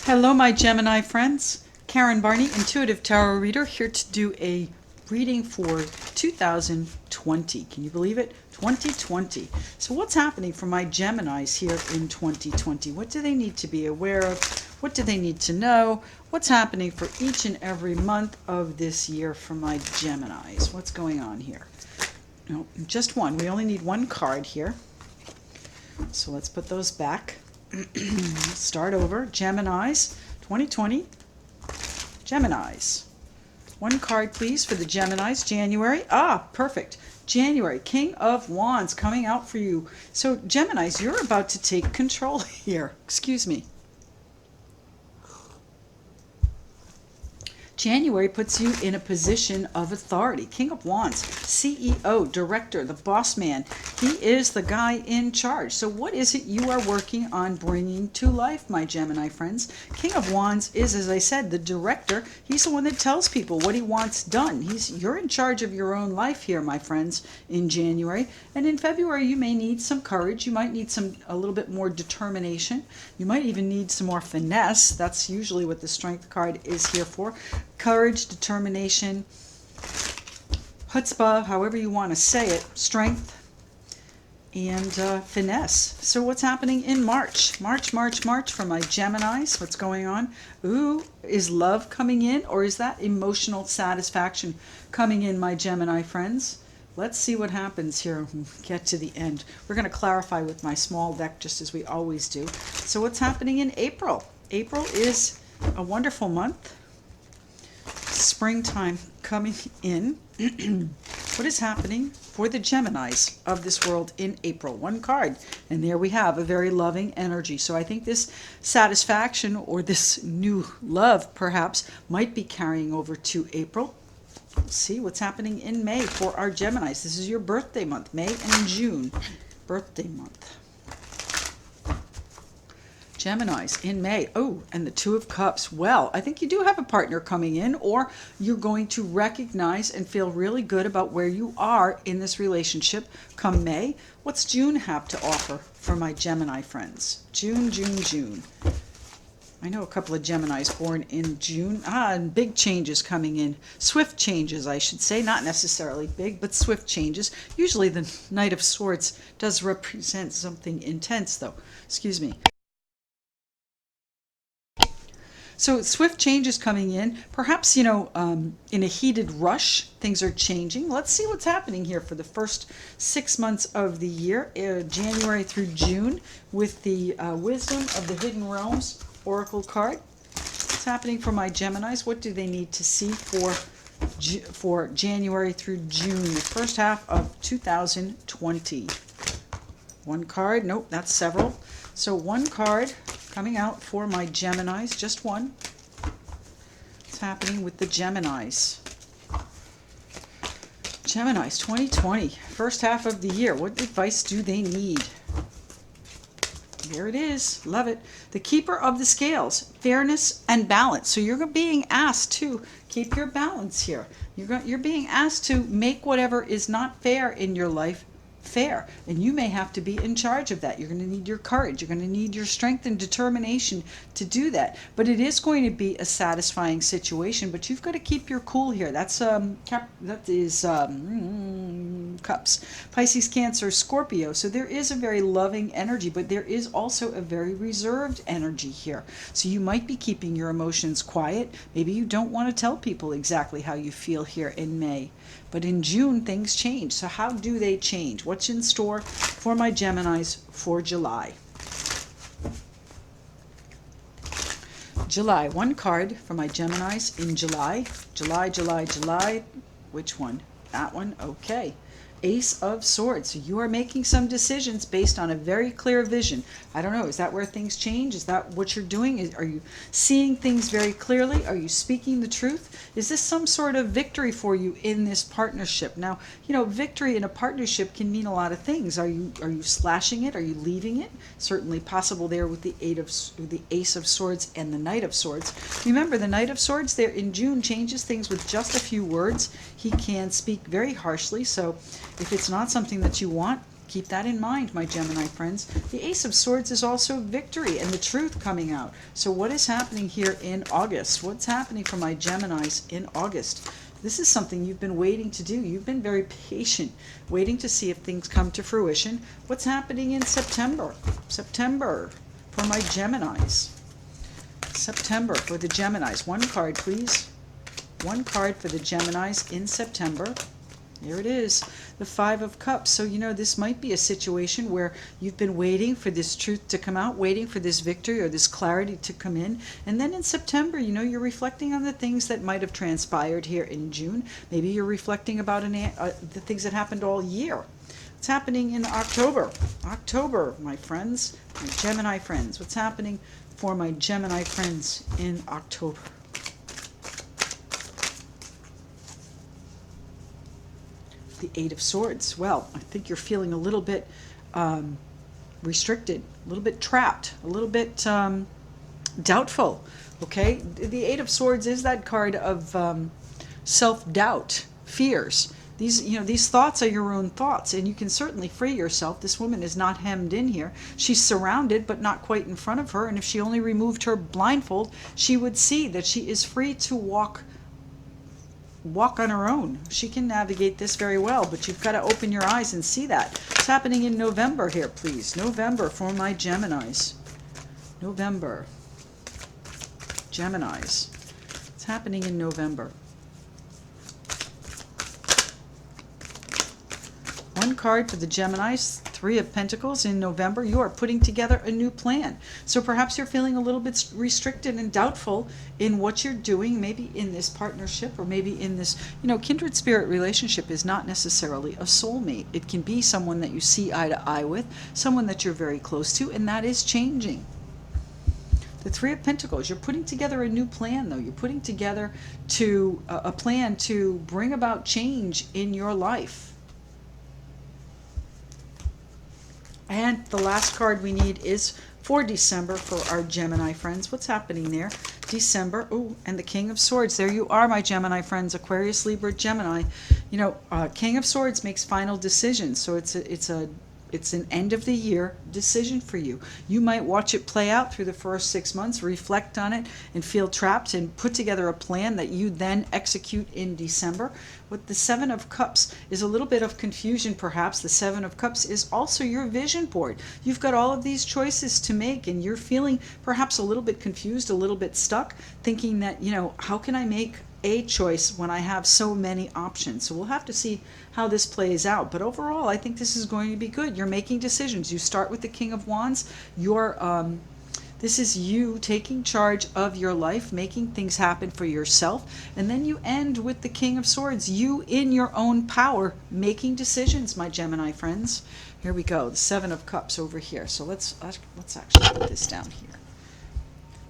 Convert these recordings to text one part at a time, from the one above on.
Hello, my Gemini friends. Karen Barney, Intuitive Tarot Reader, here to do a reading for 2020. Can you believe it? 2020. So what's happening for my Geminis here in 2020? What do they need to be aware of? What do they need to know? What's happening for each and every month of this year for my Geminis? What's going on here? No, just one. We only need one card here. So let's put those back. Start over. Geminis 2020. Geminis. One card, please, for the Geminis. January. Ah, perfect. January. King of Wands coming out for you. So, Geminis, you're about to take control here. Excuse me. January puts you in a position of authority. King of Wands, CEO, director, the boss man. He is the guy in charge. So what is it you are working on bringing to life, my Gemini friends? King of Wands is, as I said, the director. He's the one that tells people what he wants done. You're in charge of your own life here, my friends, in January. And in February, you may need some courage. You might need a little bit more determination. You might even need some more finesse. That's usually what the Strength card is here for. Courage, determination, chutzpah, however you want to say it, strength, and finesse. So what's happening in March? March for my Geminis. What's going on? Ooh, is love coming in, or is that emotional satisfaction coming in, my Gemini friends? Let's see what happens here when we get to the end. We're going to clarify with my small deck, just as we always do. So what's happening in April? April is a wonderful month. Springtime coming in. What is happening for the Geminis of this world in April? One card, and there we have a very loving energy. So I think this satisfaction, or this new love perhaps, might be carrying over to April. Let's see what's happening in May for our Geminis. This is your birthday month, May and June. Birthday month. Geminis in May. Oh, and the Two of Cups. Well, I think you do have a partner coming in, or you're going to recognize and feel really good about where you are in this relationship come May. What's June have to offer for my Gemini friends? June. I know a couple of Geminis born in June. And big changes coming in. Swift changes, I should say. Not necessarily big, but swift changes. Usually the Knight of Swords does represent something intense, though. Excuse me. So swift changes coming in, perhaps, in a heated rush, things are changing. Let's see what's happening here for the first 6 months of the year, January through June, with the Wisdom of the Hidden Realms Oracle card. What's happening for my Geminis? What do they need to see for January through June, the first half of 2020? One card. Nope, that's several. So one card coming out for my Geminis, just one. What's happening with the Geminis? Geminis 2020, first half of the year. What advice do they need? There it is. Love it. The Keeper of the Scales, fairness and balance. So you're being asked to keep your balance here. You're being asked to make whatever is not fair in your life fair, and you may have to be in charge of that. You're going to need your courage, you're going to need your strength and determination to do that, but it is going to be a satisfying situation. But you've got to keep your cool here. That's Cups, Pisces, Cancer, Scorpio. So there is a very loving energy, but there is also a very reserved energy here. So you might be keeping your emotions quiet. Maybe you don't want to tell people exactly how you feel here in May. But in June, things change. So how do they change? What's in store for my Geminis for July? July. One card for my Geminis in July. July. Which one? That one? Okay. Ace of Swords. So you are making some decisions based on a very clear vision. I don't know, is that where things change? Is that what you're doing? Are you seeing things very clearly? Are you speaking the truth? Is this some sort of victory for you in this partnership? Now, victory in a partnership can mean a lot of things. Are you slashing it? Are you leaving it? Certainly possible there with the Ace of Swords and the Knight of Swords. Remember, the Knight of Swords there in June changes things with just a few words. He can speak very harshly, so if it's not something that you want, Keep that in mind, my Gemini friends. The Ace of Swords is also victory and the truth coming out. So what is happening here in August? What's happening for my Geminis in August? This is something you've been waiting to do. You've been very patient, waiting to see if things come to fruition. What's happening in September? September for my Geminis. September for the Geminis. One card, please. One card for the Geminis in September. Here it is, the Five of Cups. So, this might be a situation where you've been waiting for this truth to come out, waiting for this victory or this clarity to come in. And then in September, you're reflecting on the things that might have transpired here in June. Maybe you're reflecting about the things that happened all year. What's happening in October? October, my friends, my Gemini friends. What's happening for my Gemini friends in October? The Eight of Swords. Well, I think you're feeling a little bit restricted, a little bit trapped, a little bit doubtful. Okay, the Eight of Swords is that card of self-doubt, fears. These thoughts are your own thoughts, and you can certainly free yourself. This woman is not hemmed in here. She's surrounded, but not quite in front of her. And if she only removed her blindfold, she would see that she is free to walk on her own. She can navigate this very well, but you've got to open your eyes and see that. It's happening in November here, please. November for my Geminis. November. Geminis. It's happening in November. One card for the Geminis, Three of Pentacles in November. You are putting together a new plan. So perhaps you're feeling a little bit restricted and doubtful in what you're doing, maybe in this partnership or maybe in this, kindred spirit relationship is not necessarily a soulmate. It can be someone that you see eye to eye with, someone that you're very close to, and that is changing. The Three of Pentacles, you're putting together a new plan, though. You're putting together a plan to bring about change in your life. And the last card we need is for December for our Gemini friends. What's happening there? December. Oh, and the King of Swords. There you are, my Gemini friends. Aquarius, Libra, Gemini. King of Swords makes final decisions. So it's an end of the year decision for you. You might watch it play out through the first 6 months, reflect on it, and feel trapped and put together a plan that you then execute in December. With the Seven of Cups is a little bit of confusion, perhaps. The Seven of Cups is also your vision board. You've got all of these choices to make, and you're feeling perhaps a little bit confused, a little bit stuck, thinking that, how can I make a choice when I have so many options? So we'll have to see how this plays out. But overall, I think this is going to be good. You're making decisions. You start with the King of Wands. This is you taking charge of your life, making things happen for yourself. And then you end with the King of Swords, you in your own power, making decisions, my Gemini friends. Here we go, the Seven of Cups over here. So let's actually put this down here.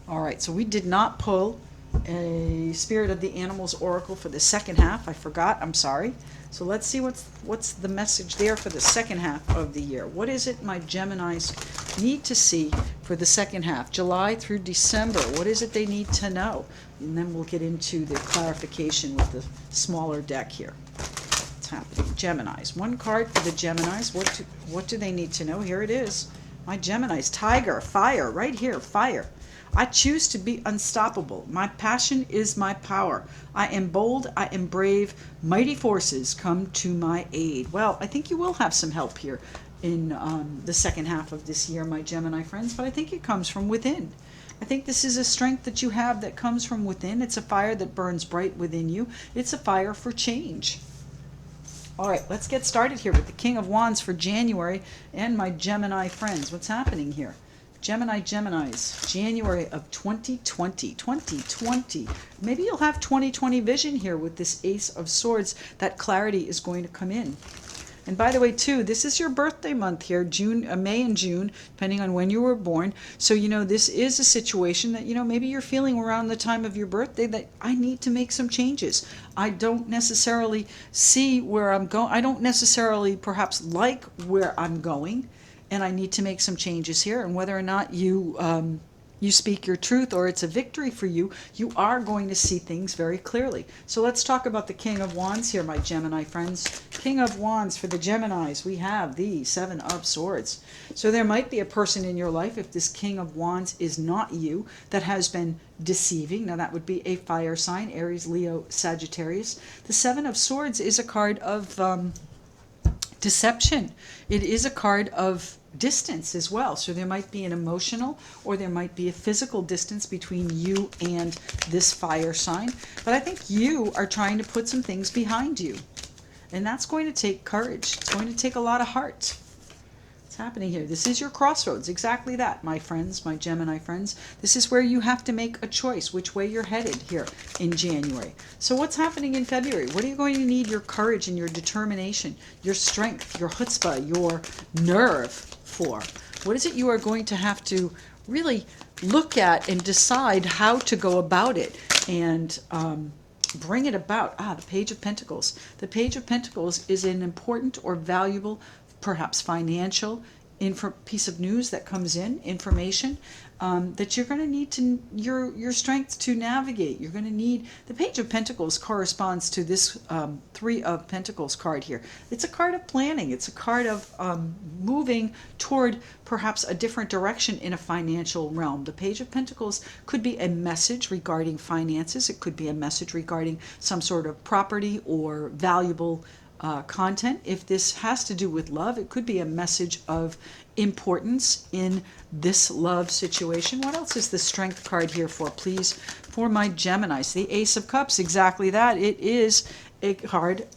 All right, so we did not pull a Spirit of the Animals Oracle for the second half. I forgot, I'm sorry. So let's see what's the message there for the second half of the year. What is it my Geminis need to see for the second half, July through December? What is it they need to know? And then we'll get into the clarification with the smaller deck here. What's happening? Geminis. One card for the Geminis. What do they need to know? Here it is. My Geminis. Tiger. Fire. Right here. Fire. I choose to be unstoppable. My passion is my power. I am bold. I am brave. Mighty forces come to my aid. Well, I think you will have some help here in the second half of this year, my Gemini friends, but I think it comes from within. I think this is a strength that you have that comes from within. It's a fire that burns bright within you. It's a fire for change. All right, let's get started here with the King of Wands for January and my Gemini friends. What's happening here? Geminis, January of 2020. Maybe you'll have 2020 vision here with this Ace of Swords. That clarity is going to come in. And by the way, too, this is your birthday month here, May and June, depending on when you were born. So, this is a situation that, maybe you're feeling around the time of your birthday that I need to make some changes. I don't necessarily see where I'm going. I don't necessarily perhaps like where I'm going. And I need to make some changes here. And whether or not you you speak your truth or it's a victory for you, you are going to see things very clearly. So let's talk about the King of Wands here, my Gemini friends. King of Wands for the Geminis, we have the Seven of Swords. So there might be a person in your life, if this King of Wands is not you, that has been deceiving. Now that would be a fire sign, Aries, Leo, Sagittarius. The Seven of Swords is a card of deception. It is a card of distance as well. So there might be an emotional or there might be a physical distance between you and this fire sign. But I think you are trying to put some things behind you. And that's going to take courage. It's going to take a lot of heart. What's happening here? This is your crossroads. Exactly that, my friends, my Gemini friends. This is where you have to make a choice, which way you're headed here in January. So what's happening in February? What are you going to need your courage and your determination, your strength, your chutzpah, your nerve for? What is it you are going to have to really look at and decide how to go about it and bring it about? The Page of Pentacles. The Page of Pentacles is an important or valuable, perhaps financial piece of news that comes in, information that you're going to need to your strength to navigate. You're going to need. The Page of Pentacles corresponds to this Three of Pentacles card here. It's a card of planning. It's a card of moving toward perhaps a different direction in a financial realm. The Page of Pentacles could be a message regarding finances. It could be a message regarding some sort of property or valuable content. If this has to do with love, it could be a message of importance in this love situation. What else is the Strength card here for, please, for my Geminis? The Ace of Cups, exactly that. It is a card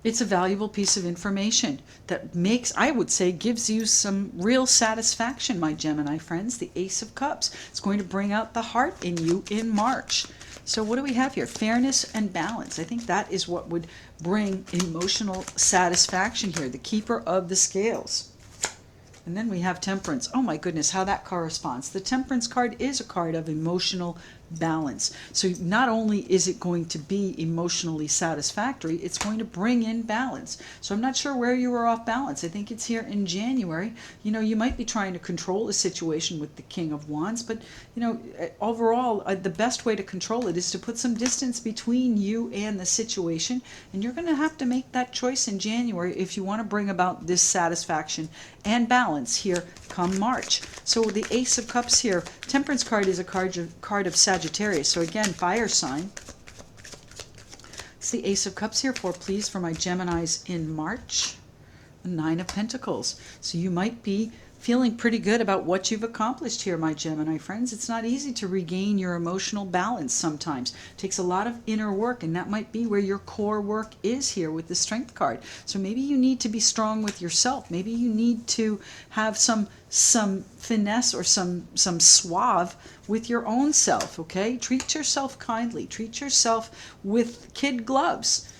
it's a valuable piece of information that makes, I would say, gives you some real satisfaction, my Gemini friends. The Ace of Cups. It's going to bring out the heart in you in March. So what do we have here? Fairness and balance. I think that is what would bring emotional satisfaction here. The Keeper of the Scales. And then we have Temperance. Oh my goodness, how that corresponds. The Temperance card is a card of emotional balance. So not only is it going to be emotionally satisfactory, it's going to bring in balance. So I'm not sure where you were off balance. I think it's here in January. You know, you might be trying to control a situation with the King of Wands, but you know, overall, the best way to control it is to put some distance between you and the situation. And you're going to have to make that choice in January if you want to bring about this satisfaction and balance here come March. So the Ace of Cups here, Temperance card is a card of Sagittarius. So again, fire sign. It's the Ace of Cups here for, please, for my Geminis in March. The Nine of Pentacles. So you might be feeling pretty good about what you've accomplished here, my Gemini friends. It's not easy to regain your emotional balance sometimes. It takes a lot of inner work, and that might be where your core work is here with the Strength card. So maybe you need to be strong with yourself. Maybe you need to have some finesse or some suave with your own self, okay? Treat yourself kindly. Treat yourself with kid gloves,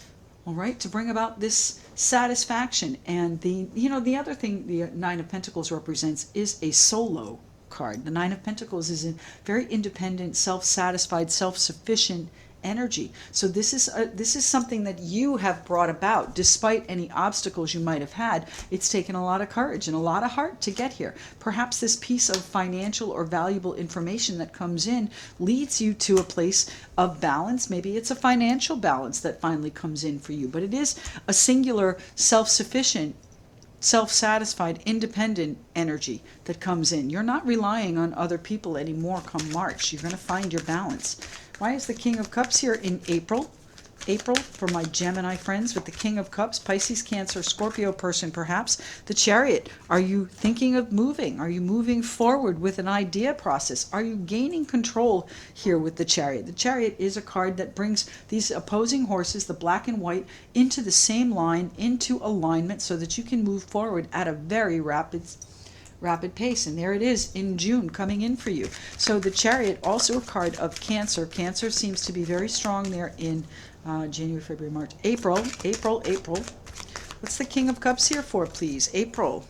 all right, to bring about this satisfaction. And the other thing the Nine of Pentacles represents is a solo card. The Nine of Pentacles is a very independent, self-satisfied, self-sufficient energy. So this is something that you have brought about despite any obstacles you might have had. It's taken a lot of courage and a lot of heart to get here. Perhaps this piece of financial or valuable information that comes in leads you to a place of balance. Maybe it's a financial balance that finally comes in for you, but it is a singular, self-sufficient, self-satisfied, independent energy that comes in. You're not relying on other people anymore come March. You're going to find your balance. Why is the King of Cups here in April? April for my Gemini friends with the King of Cups, Pisces, Cancer, Scorpio person perhaps. The Chariot. Are you thinking of moving? Are you moving forward with an idea process? Are you gaining control here with the Chariot? The Chariot is a card that brings these opposing horses, the black and white, into the same line, into alignment so that you can move forward at a very rapid pace. And there it is in June coming in for you. So the Chariot, also a card of Cancer. Cancer seems to be very strong there in January, February, March, April. What's the King of Cups here for, please? April.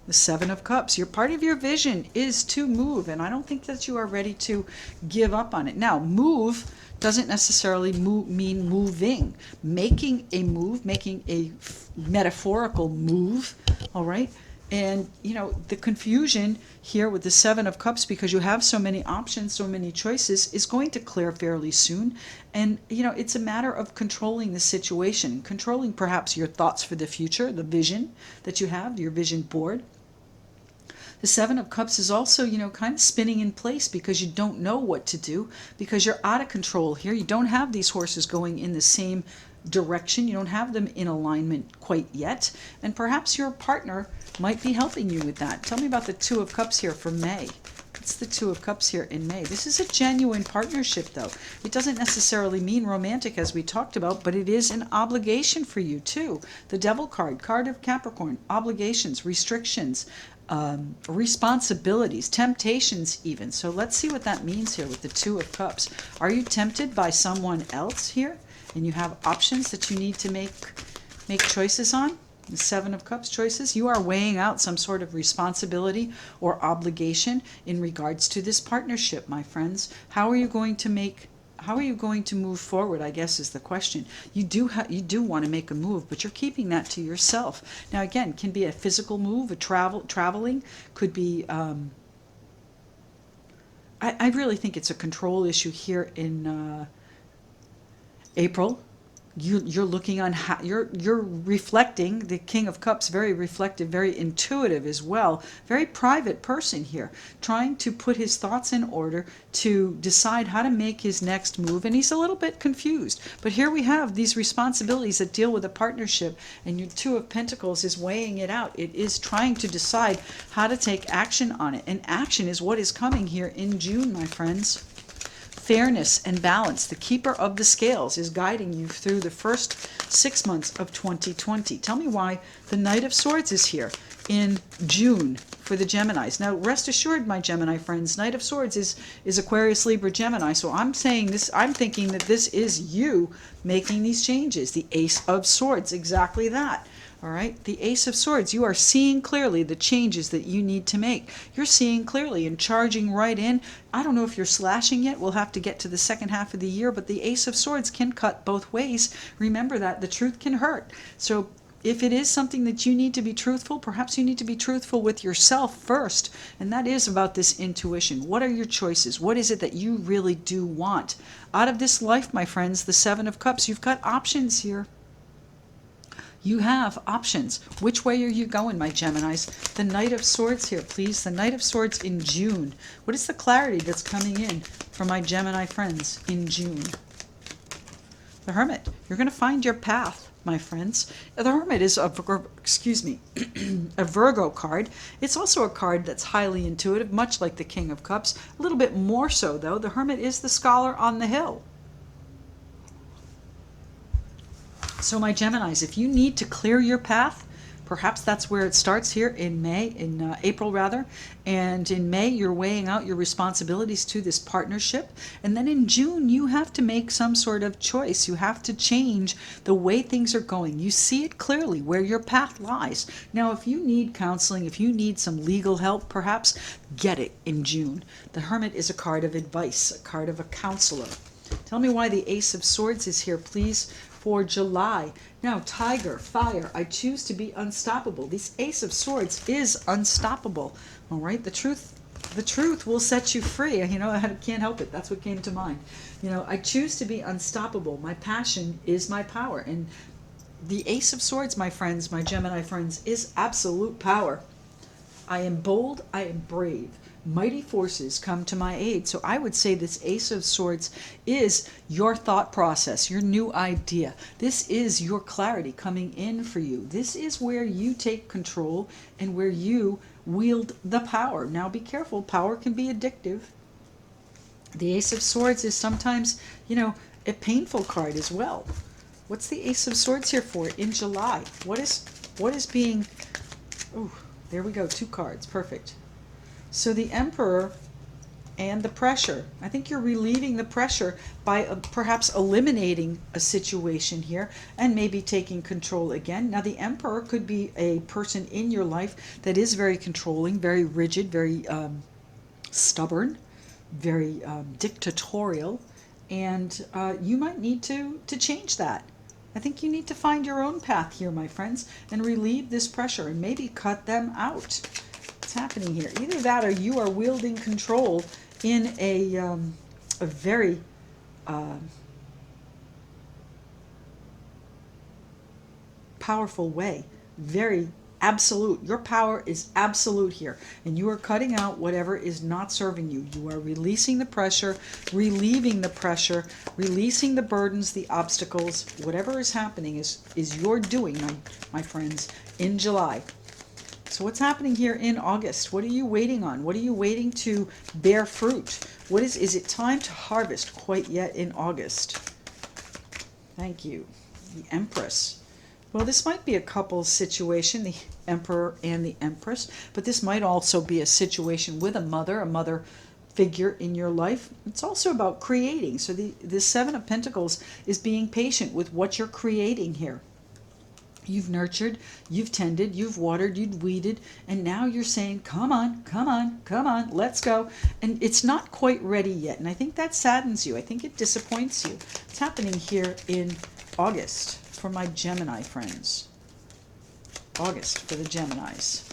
The Seven of Cups. Your part of your vision is to move, and I don't think that you are ready to give up on it. Now, move doesn't necessarily mean moving. Making a move, making a metaphorical move, all right, And, you know, the confusion here with the Seven of Cups, because you have so many options, so many choices, is going to clear fairly soon. And, you know, it's a matter of controlling the situation, controlling perhaps your thoughts for the future, the vision that you have, your vision board. The Seven of Cups is also, you know, kind of spinning in place because you don't know what to do, because you're out of control here. You don't have these horses going in the same direction. You don't have them in alignment quite yet. And perhaps your partner might be helping you with that. Tell me about the Two of Cups here for May. What's the Two of Cups here in May? This is a genuine partnership, though. It doesn't necessarily mean romantic, as we talked about, but it is an obligation for you, too. The Devil card, card of Capricorn, obligations, restrictions, responsibilities, temptations even. So let's see what that means here with the Two of Cups. Are you tempted by someone else here? And you have options that you need to make choices on? The Seven of Cups choices. You are weighing out some sort of responsibility or obligation in regards to this partnership, my friends. How are you going to move forward, I guess, is the question. You do want to make a move, but you're keeping that to yourself. Now, again, can be a physical move, a traveling, could be, I really think it's a control issue here in April. You're looking on how you're reflecting. The King of Cups, very reflective, very intuitive as well, very private person here, trying to put his thoughts in order to decide how to make his next move, and he's a little bit confused. But here we have these responsibilities that deal with a partnership, and your Two of Pentacles is weighing it out. It is trying to decide how to take action on it, and action is what is coming here in June, my friends. Fairness and balance. The keeper of the scales is guiding you through the first 6 months of 2020. Tell me why the Knight of Swords is here in June for the Geminis. Now, rest assured, my Gemini friends, Knight of Swords is Aquarius, Libra, Gemini. So I'm saying this, I'm thinking that this is you making these changes. The Ace of Swords, exactly that. All right, the Ace of Swords, you are seeing clearly the changes that you need to make. You're seeing clearly and charging right in. I don't know if you're slashing yet. We'll have to get to the second half of the year, but the Ace of Swords can cut both ways. Remember that the truth can hurt. So if it is something that you need to be truthful, perhaps you need to be truthful with yourself first. And that is about this intuition. What are your choices? What is it that you really do want? Out of this life, my friends, the Seven of Cups, you've got options here. You have options. Which way are you going, my Geminis? The Knight of Swords here, please. The Knight of Swords in June. What is the clarity that's coming in for my Gemini friends in June? The Hermit. You're going to find your path, my friends. The Hermit is a Virgo card. It's also a card that's highly intuitive, much like the King of Cups. A little bit more so, though. The Hermit is the scholar on the hill. So my Geminis, if you need to clear your path, perhaps that's where it starts here in April rather. And in May, you're weighing out your responsibilities to this partnership. And then in June, you have to make some sort of choice. You have to change the way things are going. You see it clearly where your path lies. Now, if you need counseling, if you need some legal help, perhaps get it in June. The Hermit is a card of advice, a card of a counselor. Tell me why the Ace of Swords is here, please, for July. Now, Tiger, fire, I choose to be unstoppable. This Ace of Swords is unstoppable. All right, the truth will set you free. You know, I can't help it. That's what came to mind. You know, I choose to be unstoppable. My passion is my power. And the Ace of Swords, my friends, my Gemini friends, is absolute power. I am bold, I am brave. Mighty forces come to my aid. So I would say this Ace of Swords is your thought process, your new idea. This is your clarity coming in for you. This is where you take control and where you wield the power. Now be careful, power can be addictive. The Ace of Swords is sometimes, you know, a painful card as well. What's the Ace of Swords here for in July? What is being, oh, there we go, 2 cards, perfect. So the Emperor and the pressure. I think you're relieving the pressure by perhaps eliminating a situation here and maybe taking control again. Now the Emperor could be a person in your life that is very controlling, very rigid, very stubborn, very dictatorial, and you might need to change that. I think you need to find your own path here, my friends, and relieve this pressure and maybe cut them out. What's happening here? Either that or you are wielding control in a very powerful way. Very absolute. Your power is absolute here. And you are cutting out whatever is not serving you. You are releasing the pressure, relieving the pressure, releasing the burdens, the obstacles. Whatever is happening is your doing, my friends, in July. So what's happening here in August? What are you waiting on? What are you waiting to bear fruit? Is it time to harvest quite yet in August? Thank you. The Empress. Well, this might be a couple's situation, the Emperor and the Empress, but this might also be a situation with a mother figure in your life. It's also about creating. So the Seven of Pentacles is being patient with what you're creating here. You've nurtured, you've tended, you've watered, you've weeded, and now you're saying, come on, come on, come on, let's go. And it's not quite ready yet, and I think that saddens you. I think it disappoints you. It's happening here in August for my Gemini friends. August for the Geminis.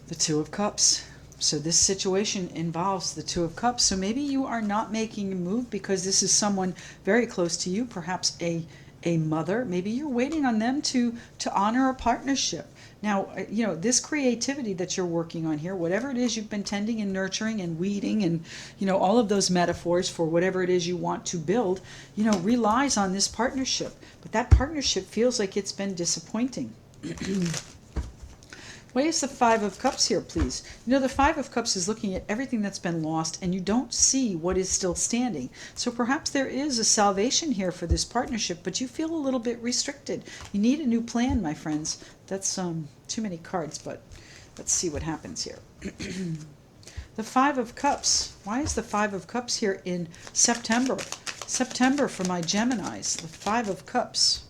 The Two of Cups. So this situation involves the Two of Cups. So maybe you are not making a move because this is someone very close to you, perhaps a mother. Maybe you're waiting on them to honor a partnership. Now, you know, this creativity that you're working on here, whatever it is you've been tending and nurturing and weeding and, you know, all of those metaphors for whatever it is you want to build, you know, relies on this partnership. But that partnership feels like it's been disappointing. Why is the Five of Cups here, please? You know, the Five of Cups is looking at everything that's been lost, and you don't see what is still standing. So perhaps there is a salvation here for this partnership, but you feel a little bit restricted. You need a new plan, my friends. That's too many cards, but let's see what happens here. The Five of Cups. Why is the Five of Cups here in September? September for my Geminis. The Five of Cups.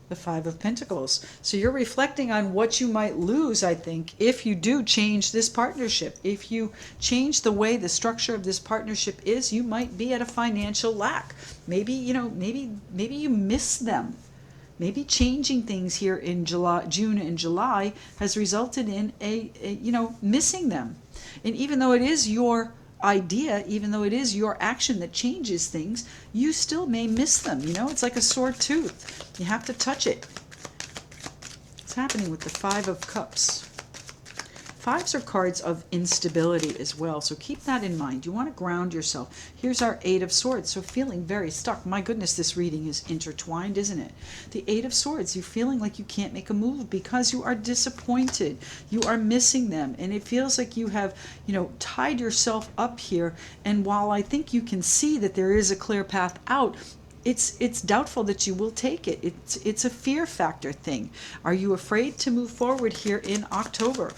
The Five of Pentacles. So you're reflecting on what you might lose, I think, if you do change this partnership. If you change the way the structure of this partnership is, you might be at a financial lack. Maybe, you know, maybe you miss them. Maybe changing things here in June and July has resulted in you know, missing them. And even though it is your idea, even though it is your action that changes things, you still may miss them. You know, it's like a sore tooth. You have to touch it. What's happening with the Five of Cups? Fives are cards of instability as well, so keep that in mind. You want to ground yourself. Here's our Eight of Swords, so feeling very stuck. My goodness, this reading is intertwined, isn't it? The Eight of Swords, you're feeling like you can't make a move because you are disappointed. You are missing them, and it feels like you have, you know, tied yourself up here, and while I think you can see that there is a clear path out, it's doubtful that you will take it. It's a fear factor thing. Are you afraid to move forward here in October?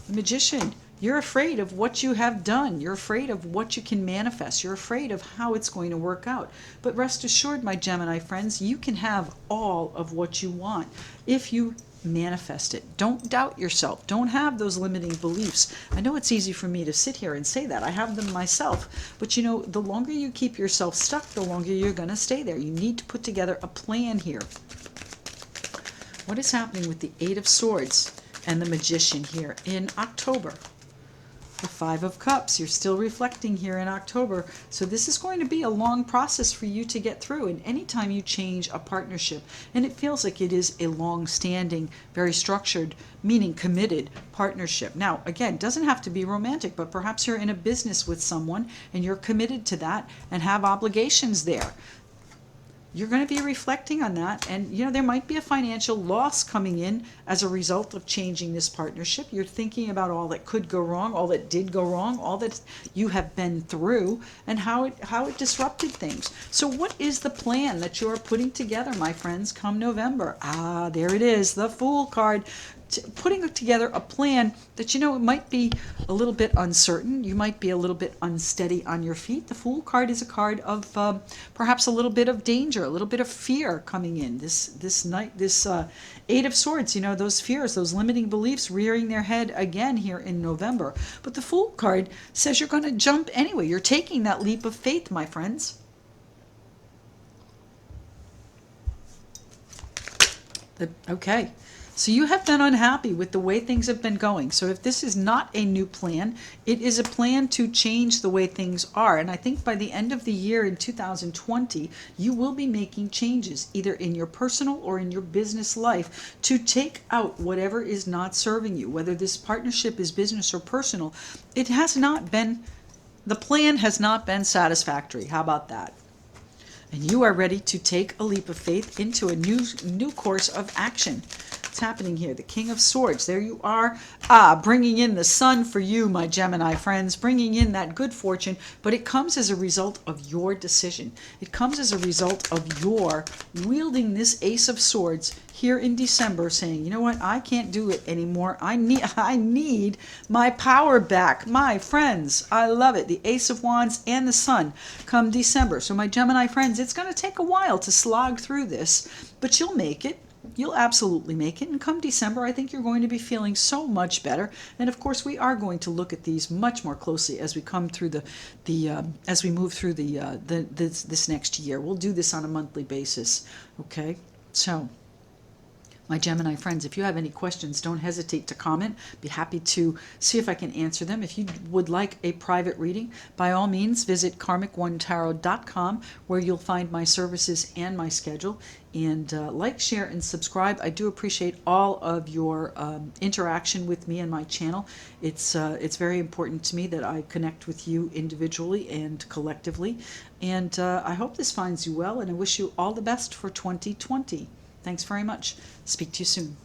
The Magician, you're afraid of what you have done. You're afraid of what you can manifest. You're afraid of how it's going to work out. But rest assured, my Gemini friends, you can have all of what you want if you manifest it. Don't doubt yourself. Don't have those limiting beliefs. I know it's easy for me to sit here and say that. I have them myself. But you know, the longer you keep yourself stuck, the longer you're going to stay there. You need to put together a plan here. What is happening with the Eight of Swords and the Magician here in October? The Five of Cups, you're still reflecting here in October. So this is going to be a long process for you to get through. And anytime you change a partnership, and it feels like it is a long-standing, very structured, meaning committed partnership. Now, again, doesn't have to be romantic, but perhaps you're in a business with someone and you're committed to that and have obligations there. You're going to be reflecting on that, and you know, there might be a financial loss coming in as a result of changing this partnership. You're thinking about all that could go wrong, all that did go wrong, all that you have been through, and how it disrupted things. So what is the plan that you are putting together, my friends, come November? Ah, there it is, the Fool card. putting together a plan that, it might be a little bit uncertain. You might be a little bit unsteady on your feet. The Fool card is a card of perhaps a little bit of danger, a little bit of fear coming in. This Eight of Swords, those fears, those limiting beliefs rearing their head again here in November. But the Fool card says you're going to jump anyway. You're taking that leap of faith, my friends. Okay, so you have been unhappy with the way things have been going. So if this is not a new plan, it is a plan to change the way things are. And I think by the end of the year in 2020, you will be making changes either in your personal or in your business life to take out whatever is not serving you, whether this partnership is business or personal. It has not been, the plan has not been satisfactory. How about that? And you are ready to take a leap of faith into a new course of action. What's happening here? The King of Swords. There you are. Bringing in the sun for you, my Gemini friends. Bringing in that good fortune. But it comes as a result of your decision. It comes as a result of your wielding this Ace of Swords here in December, saying, you know what? I can't do it anymore. I need my power back. My friends, I love it. The Ace of Wands and the Sun come December. So my Gemini friends, it's going to take a while to slog through this, but you'll make it. You'll absolutely make it. And come December, I think you're going to be feeling so much better. And of course, we are going to look at these much more closely as we come through as we move through this next year. We'll do this on a monthly basis. Okay, so. My Gemini friends, if you have any questions, don't hesitate to comment. Be happy to see if I can answer them. If you would like a private reading, by all means, visit karmic1tarot.com, where you'll find my services and my schedule. And like, share, and subscribe. I do appreciate all of your interaction with me and my channel. It's very important to me that I connect with you individually and collectively. And I hope this finds you well, and I wish you all the best for 2020. Thanks very much. Speak to you soon.